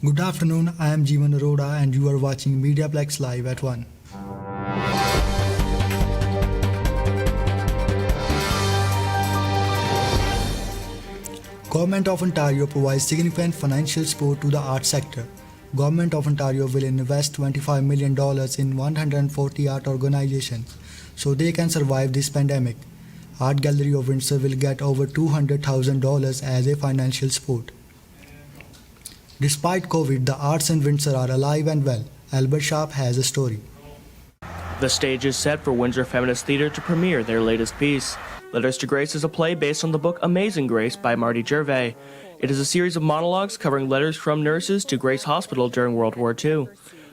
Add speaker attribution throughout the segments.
Speaker 1: Good afternoon, I am Jeevan Arora and you are watching MediaPlex Live at 1. Government of Ontario provides significant financial support to the arts sector. Government of Ontario will invest $25 million in 140 art organizations so they can survive this pandemic. Art Gallery of Windsor will get over $200,000 as a financial support. Despite COVID, the arts in Windsor are alive and well. Albert Sharp has a story.
Speaker 2: The stage is set for Windsor Feminist Theatre to premiere their latest piece. Letters to Grace is a play based on the book Amazing Grace by Marty Gervais. It is a series of monologues covering letters from nurses to Grace Hospital during World War II.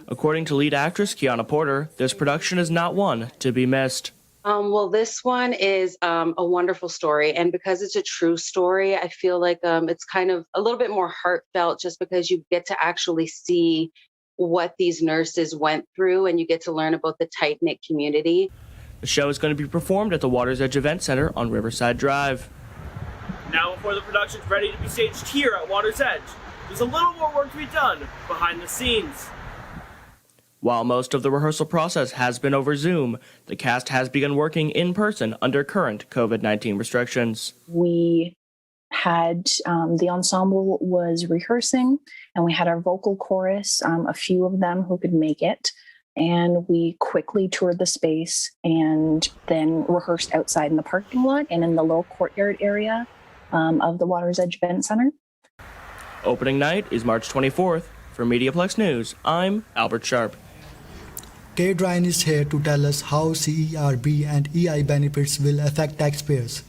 Speaker 2: According to lead actress Kiana Porter, this production is not one to be missed.
Speaker 3: Well, this one is a wonderful story. And because it's a true story, I feel like it's kind of a little bit more heartfelt just because you get to actually see what these nurses went through and you get to learn about the tight-knit community.
Speaker 2: The show is going to be performed at the Water's Edge Event Center on Riverside Drive.
Speaker 4: Now before the production's ready to be staged here at Water's Edge, there's a little more work to be done behind the scenes.
Speaker 2: While most of the rehearsal process has been over Zoom, the cast has begun working in person under current COVID-19 restrictions.
Speaker 5: We had the ensemble was rehearsing and we had our vocal chorus, a few of them who could make it. And we quickly toured the space and then rehearsed outside in the parking lot and in the little courtyard area of the Water's Edge Event Center.
Speaker 2: Opening night is March 24th. For MediaPlex News, I'm Albert Sharp.
Speaker 1: Kate Ryan is here to tell us how CERB and EI benefits will affect taxpayers.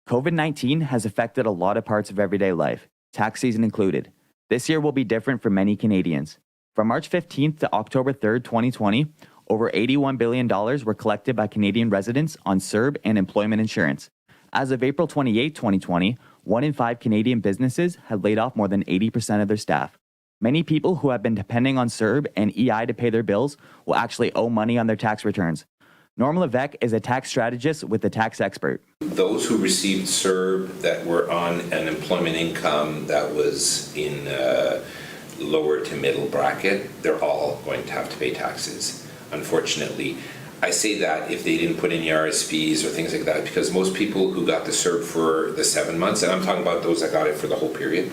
Speaker 6: COVID-19 has affected a lot of parts of everyday life, tax season included. This year will be different for many Canadians. From March 15th to October 3rd, 2020, over $81 billion were collected by Canadian residents on CERB and employment insurance. As of April 28, 2020, 1 in 5 Canadian businesses had laid off more than 80% of their staff. Many people who have been depending on CERB and EI to pay their bills will actually owe money on their tax returns. Norma Levesque is a tax strategist with The Tax Expert.
Speaker 7: Those who received CERB that were on an employment income that was in lower to middle bracket, they're all going to have to pay taxes, unfortunately. I say that if they didn't put any RSPs or things like that, because most people who got the CERB for the 7 months, and I'm talking about those that got it for the whole period,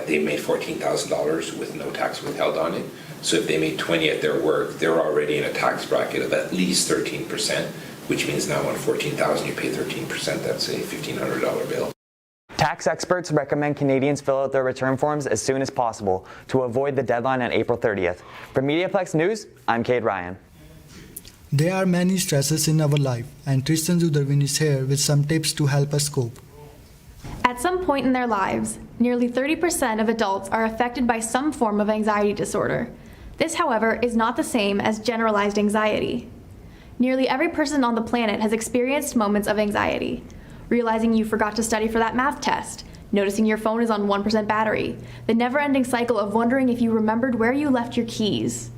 Speaker 7: they made $14,000 with no tax withheld on it. So if they made 20 at their work, they're already in a tax bracket of at least 13%, which means now on 14,000 you pay 13%, that's a $1,500 bill.
Speaker 8: Tax experts recommend Canadians fill out their return forms as soon as possible to avoid the deadline on April 30th. For MediaPlex News, I'm Cade Ryan.
Speaker 1: There are many stresses in our life and Tristan Zuderwin is here with some tips to help us cope.
Speaker 9: At some point in their lives, nearly 30% of adults are affected by some form of anxiety disorder. This, however, is not the same as generalized anxiety. Nearly every person on the planet has experienced moments of anxiety. Realizing you forgot to study for that math test, noticing your phone is on 1% battery, the never-ending cycle of wondering if you remembered where you left your keys.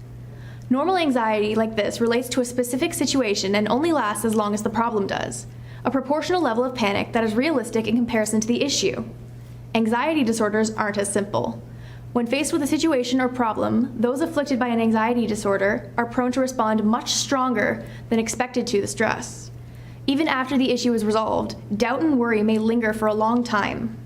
Speaker 9: Normal anxiety like this relates to a specific situation and only lasts as long as the problem does, a proportional level of panic that is realistic in comparison to the issue. Anxiety disorders aren't as simple. When faced with a situation or problem, those afflicted by an anxiety disorder are prone to respond much stronger than expected to the stress. Even after the issue is resolved, doubt and worry may linger for a long time.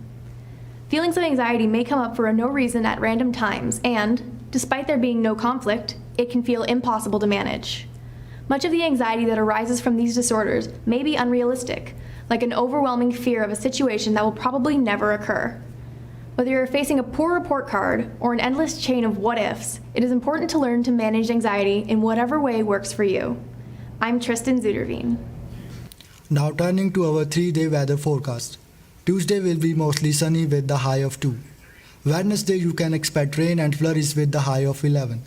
Speaker 9: Feelings of anxiety may come up for no reason at random times and, despite there being no conflict, it can feel impossible to manage. Much of the anxiety that arises from these disorders may be unrealistic, like an overwhelming fear of a situation that will probably never occur. Whether you're facing a poor report card or an endless chain of what-ifs, it is important to learn to manage anxiety in whatever way works for you. I'm Tristan Zuderwien.
Speaker 1: Now turning to our 3-day weather forecast. Tuesday will be mostly sunny with the high of 2. Wednesday you can expect rain and flurries with the high of 11.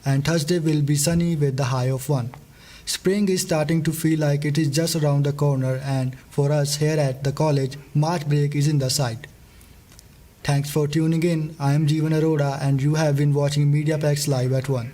Speaker 1: And Thursday will be sunny with the high of 1. Spring is starting to feel like it is just around the corner and for us here at the college, March break is in the sight. Thanks for tuning in. I am Jeevan Arora and you have been watching MediaPlex Live at 1.